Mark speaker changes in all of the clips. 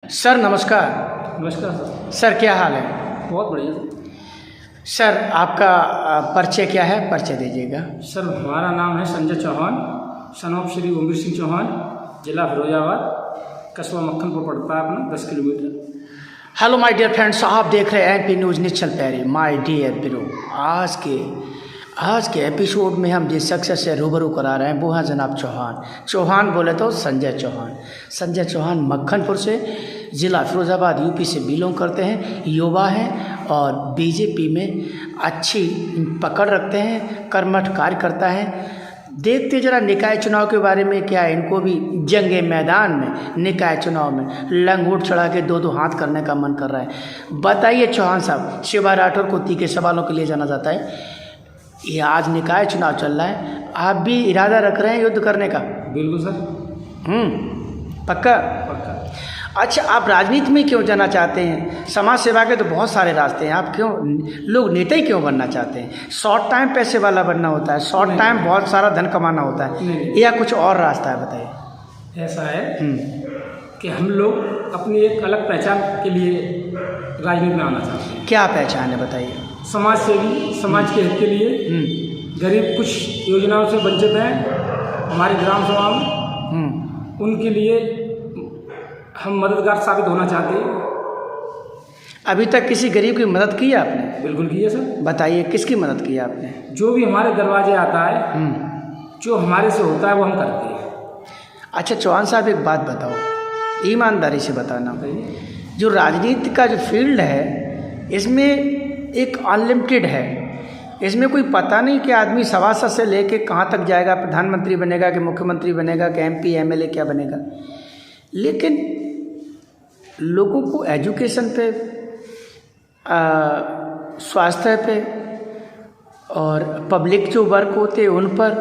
Speaker 1: Sir नमस्कार।
Speaker 2: नमस्कार sir.
Speaker 1: Sir क्या हाल है?
Speaker 2: बहुत बढ़िया सर।
Speaker 1: सर आपका परिचय क्या है? परिचय दीजिएगा।
Speaker 2: सर हमारा नाम है संजय चौहान, सन ऑफ श्री ओमवीर सिंह चौहान, जिला फिरोजाबाद, कस्बा मक्खनपुर पड़ता है अपना 10 kilometre.
Speaker 1: Hello my dear friends, आप देख रहे हैं MP news Nishchal Pairy. My dear bro, आज के एपिसोड में हम जिस शख्स से रूबरू करा रहे हैं वो हैं जनाब चौहान बोले तो संजय चौहान मक्खनपुर से, ज़िला फिरोजाबाद यूपी से बिलोंग करते हैं, युवा हैं और बीजेपी में अच्छी पकड़ रखते हैं, कर्मठ कार्यकर्ता हैं। देखते जरा निकाय चुनाव के बारे में क्या है, इनको भी जंगे मैदान में निकाय चुनाव में लंगोट चढ़ा के दो हाथ करने का मन कर रहा है। बताइए चौहान साहब, शिवा राठौर को तीखे सवालों के लिए जाना जाता है। ये आज निकाय चुनाव चल रहा है, आप भी इरादा रख रहे हैं युद्ध करने का?
Speaker 2: बिल्कुल सर।
Speaker 1: पक्का?
Speaker 2: पक्का।
Speaker 1: अच्छा, आप राजनीति में क्यों जाना चाहते हैं? समाज सेवा के तो बहुत सारे रास्ते हैं, आप क्यों लोग नेता ही क्यों बनना चाहते हैं? शॉर्ट टाइम पैसे वाला बनना होता है, शॉर्ट टाइम बहुत सारा धन कमाना होता है, या कुछ और रास्ता है? बताइए।
Speaker 2: ऐसा है कि हम लोग अपनी एक अलग पहचान के लिए राजनीति में आना चाहते हैं।
Speaker 1: क्या पहचान है बताइए?
Speaker 2: समाज सेवी, समाज के हित के लिए, गरीब कुछ योजनाओं से वंचित हैं हमारी ग्राम सभा में, उनके लिए हम मददगार साबित होना चाहते हैं।
Speaker 1: अभी तक किसी गरीब की मदद की है आपने?
Speaker 2: बिल्कुल की है सर। बताइए
Speaker 1: किसकी मदद की है आपने?
Speaker 2: जो भी हमारे दरवाजे आता है, जो हमारे से होता है वो हम करते हैं।
Speaker 1: अच्छा चौहान साहब, एक बात बताओ, ईमानदारी से बताना, जो राजनीति का जो फील्ड है इसमें एक अनलिमिटेड है, इसमें कोई पता नहीं कि आदमी सभासद से लेके कहाँ तक जाएगा, प्रधानमंत्री बनेगा कि मुख्यमंत्री बनेगा कि एमपी एमएलए क्या बनेगा। लेकिन लोगों को एजुकेशन पे, स्वास्थ्य पे और पब्लिक जो वर्क होते हैं उन पर,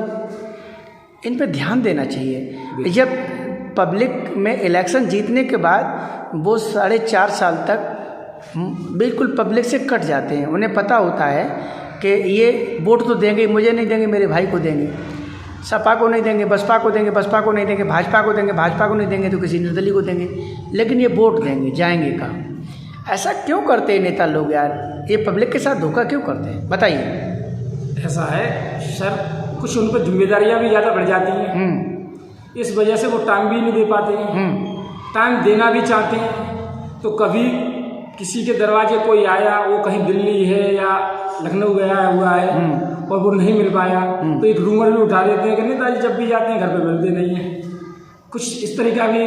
Speaker 1: इन पर ध्यान देना चाहिए। जब पब्लिक में इलेक्शन जीतने के बाद वो 4.5 साल तक बिल्कुल पब्लिक से कट जाते हैं, उन्हें पता होता है कि ये वोट तो देंगे, मुझे नहीं देंगे, मेरे भाई को देंगे, सपा को नहीं देंगे, बसपा को देंगे, बसपा को नहीं देंगे, भाजपा को देंगे, भाजपा को नहीं देंगे तो किसी निर्दलीय को देंगे, लेकिन ये वोट देंगे, जाएंगे कहाँ? ऐसा क्यों करते हैं नेता लोग यार? ये पब्लिक के साथ धोखा क्यों करते हैं? बताइए।
Speaker 2: ऐसा है सर, कुछ उन पर जिम्मेदारियाँ भी ज़्यादा बढ़ जाती हैं, इस वजह से वो टाइम भी नहीं दे पाते हैं। टाइम देना भी चाहते हैं तो कभी किसी के दरवाजे कोई आया, वो कहीं दिल्ली है या लखनऊ गया हुआ है और वो नहीं मिल पाया, तो एक रूमर भी उठा देते हैं कि नेताजी जब भी जाते हैं घर पे मिलते नहीं हैं। कुछ इस तरीका भी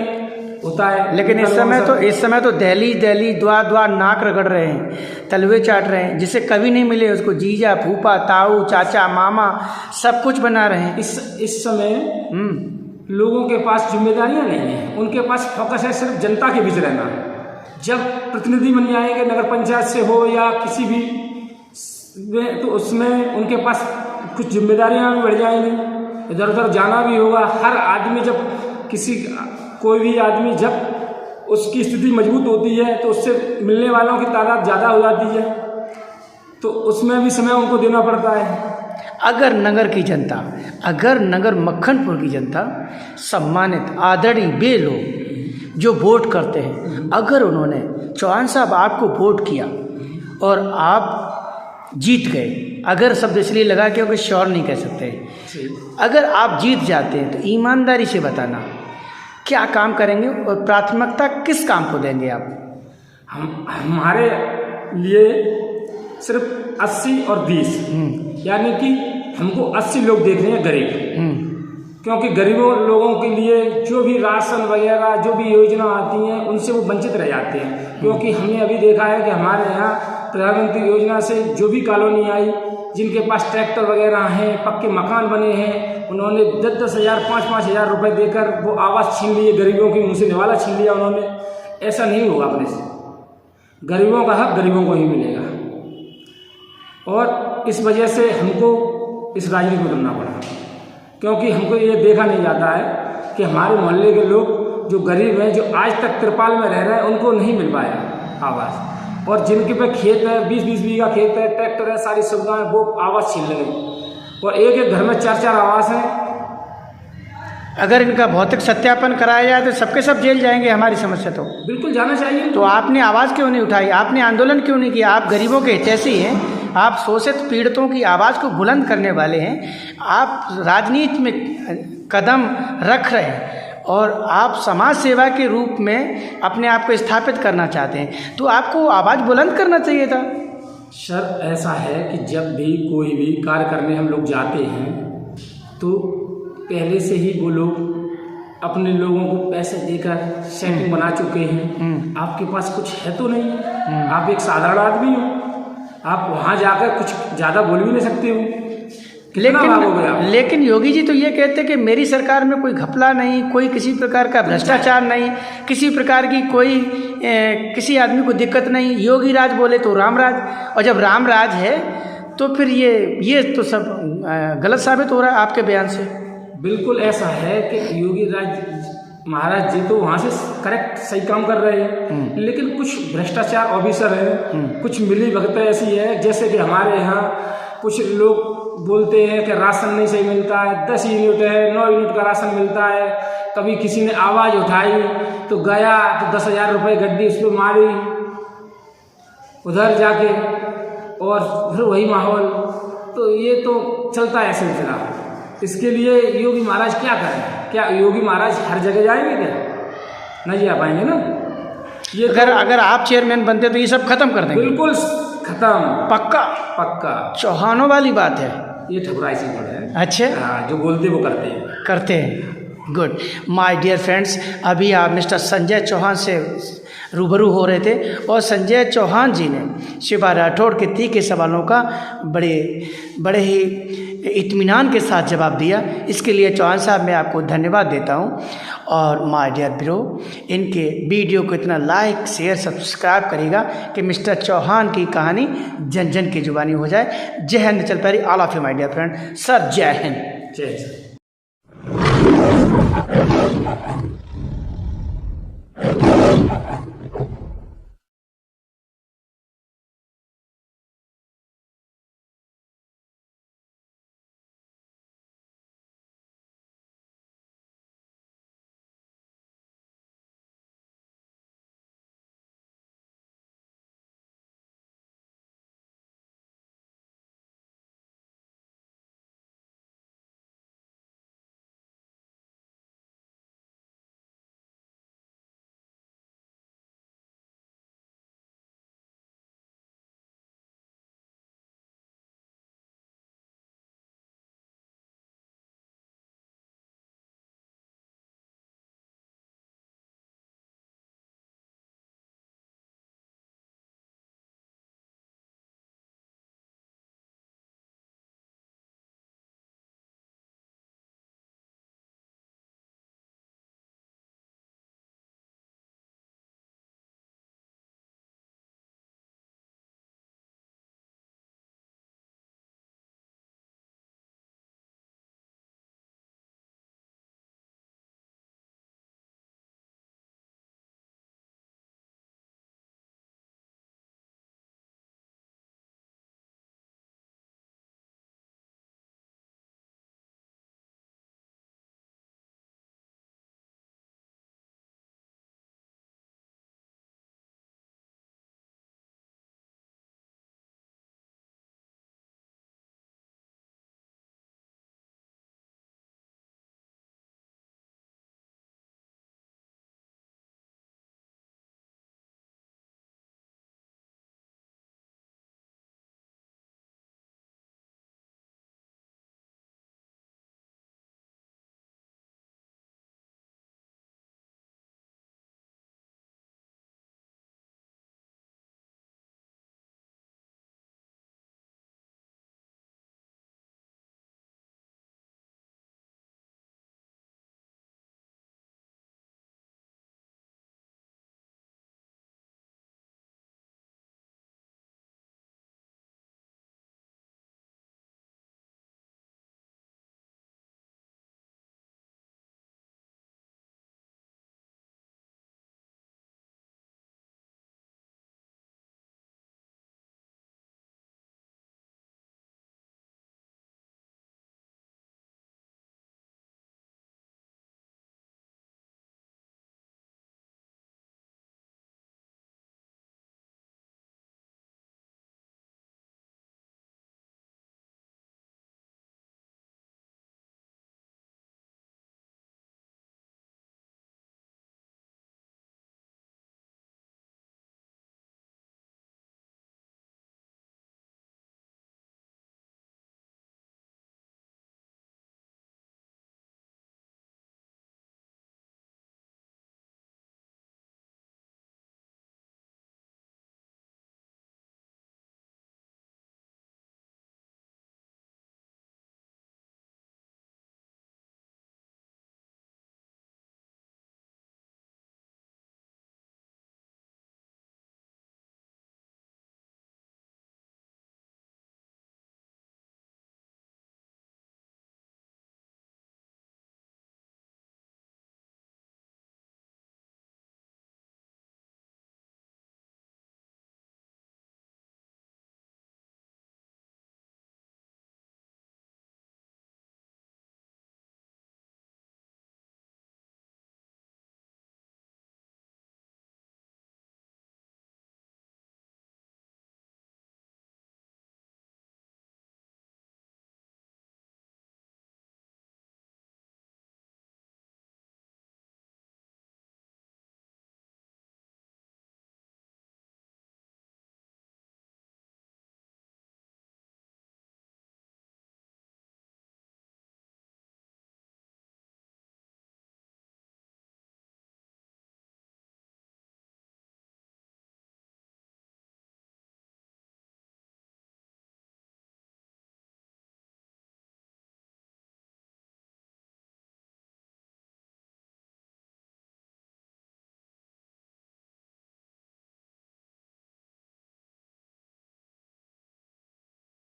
Speaker 2: होता है।
Speaker 1: लेकिन इस समय तो दिल्ली द्वा नाक रगड़ रहे हैं, तलवे चाट रहे हैं, जिसे कभी नहीं मिले उसको जीजा, फूफा, ताऊ, चाचा, मामा सब कुछ बना रहे हैं।
Speaker 2: इस समय लोगों के पास जिम्मेदारियां नहीं है, उनके पास फोकस है सिर्फ जनता के बीच रहना। जब प्रतिनिधि बन जाएंगे नगर पंचायत से हो या किसी भी, तो उसमें उनके पास कुछ जिम्मेदारियां भी बढ़ जाएंगी, इधर उधर जाना भी होगा। हर आदमी जब कोई भी आदमी जब उसकी स्थिति मजबूत होती है तो उससे मिलने वालों की तादाद ज़्यादा हो जाती है, तो उसमें भी समय उनको देना पड़ता है।
Speaker 1: अगर नगर मक्खनपुर की जनता सम्मानित आदरणीय वे लोग जो वोट करते हैं, अगर उन्होंने चौहान साहब आपको वोट किया और आप जीत गए, अगर शब्द इसलिए लगा क्योंकि श्योर नहीं कह सकते, अगर आप जीत जाते हैं तो ईमानदारी से बताना क्या काम करेंगे और प्राथमिकता किस काम को देंगे आप?
Speaker 2: हमारे लिए सिर्फ 80 और 20, यानी कि हमको 80 लोग देख रहे हैं गरीब, क्योंकि गरीबों लोगों के लिए जो भी राशन वगैरह जो भी योजना आती हैं उनसे वो वंचित रह जाते हैं। क्योंकि हमने अभी देखा है कि हमारे यहाँ प्रधानमंत्री योजना से जो भी कॉलोनी आई, जिनके पास ट्रैक्टर वगैरह हैं, पक्के मकान बने हैं, उन्होंने 10-10 हज़ार 5-5 हज़ार रुपये देकर वो आवास छीन लिए, गरीबों के मुँह से निवाला छीन लिया उन्होंने। ऐसा नहीं होगा अपने से, गरीबों का हक गरीबों को ही मिलेगा। और इस वजह से हमको इस राजनीति में उतरना पड़ा, क्योंकि हमको ये देखा नहीं जाता है कि हमारे मोहल्ले के लोग जो गरीब हैं, जो आज तक तिरपाल में रह रहे हैं, उनको नहीं मिल पाया आवास, और जिनके पे खेत है, 20-20 बीघा खेत है, ट्रैक्टर है, सारी सुविधाएं, वो आवास छीन लगे। और एक घर में 4-4 आवास हैं,
Speaker 1: अगर इनका भौतिक सत्यापन कराया जाए तो सबके सब जेल जाएंगे हमारी समझ से। तो
Speaker 2: बिल्कुल जाना चाहिए।
Speaker 1: तो आपने आवाज़ क्यों नहीं उठाई, आपने आंदोलन क्यों नहीं किया? आप गरीबों के हितैषी हैं, आप शोषित पीड़ितों की आवाज़ को बुलंद करने वाले हैं, आप राजनीति में कदम रख रहे हैं और आप समाज सेवा के रूप में अपने आप को स्थापित करना चाहते हैं, तो आपको आवाज़ बुलंद करना चाहिए था।
Speaker 2: सर ऐसा है कि जब भी कोई भी कार्य करने हम लोग जाते हैं तो पहले से ही वो लोग अपने लोगों को पैसे देकर सेटिंग बना चुके हैं। आपके पास कुछ है तो नहीं, आप एक साधारण आदमी हो, आप वहाँ जाकर कुछ ज़्यादा बोल भी नहीं सकते हो।
Speaker 1: लेकिन योगी जी तो ये कहते हैं कि मेरी सरकार में कोई घपला नहीं, कोई किसी प्रकार का भ्रष्टाचार नहीं, किसी प्रकार की कोई किसी आदमी को दिक्कत नहीं। योगी राज बोले तो राम राज, और जब राम राज है तो फिर ये तो सब गलत साबित हो रहा है आपके बयान से।
Speaker 2: बिल्कुल ऐसा है कि योगी राज महाराज जी तो वहाँ से करेक्ट सही काम कर रहे हैं, लेकिन कुछ भ्रष्टाचार ऑफिसर हैं, कुछ मिली भगत ऐसी है, जैसे कि हमारे यहाँ कुछ लोग बोलते हैं कि राशन नहीं सही मिलता है, 10 यूनिट है, 9 यूनिट का राशन मिलता है। कभी किसी ने आवाज़ उठाई तो गया तो 10,000 रुपये गड्डी उस पर मारी उधर जाके, और फिर वही माहौल। तो ये तो चलता है सिलसिला। इसके लिए योगी महाराज क्या करें? क्या योगी महाराज हर जगह जाएंगे? क्या नहीं जा पाएंगे ना। ये
Speaker 1: अगर आप चेयरमैन बनते तो ये सब खत्म कर देंगे।
Speaker 2: बिल्कुल खत्म,
Speaker 1: पक्का
Speaker 2: पक्का।
Speaker 1: चौहानों वाली बात है
Speaker 2: ये, ठकुराई सिंह है।
Speaker 1: अच्छा,
Speaker 2: हाँ, जो बोलते वो करते हैं।
Speaker 1: गुड माय डियर फ्रेंड्स, अभी आप मिस्टर संजय चौहान से रूबरू हो रहे थे और संजय चौहान जी ने शिवा राठौड़ के तीखे सवालों का बड़े ही इत्मीनान के साथ जवाब दिया। इसके लिए चौहान साहब मैं आपको धन्यवाद देता हूं। और माय डियर ब्रो, इनके वीडियो को इतना लाइक शेयर सब्सक्राइब करिएगा कि मिस्टर चौहान की कहानी जन जन की जुबानी हो जाए। जय हिंद चल पैरी, all of you my dear friend. Sir जय हिंद।
Speaker 2: जय हिंद।
Speaker 3: Thank you.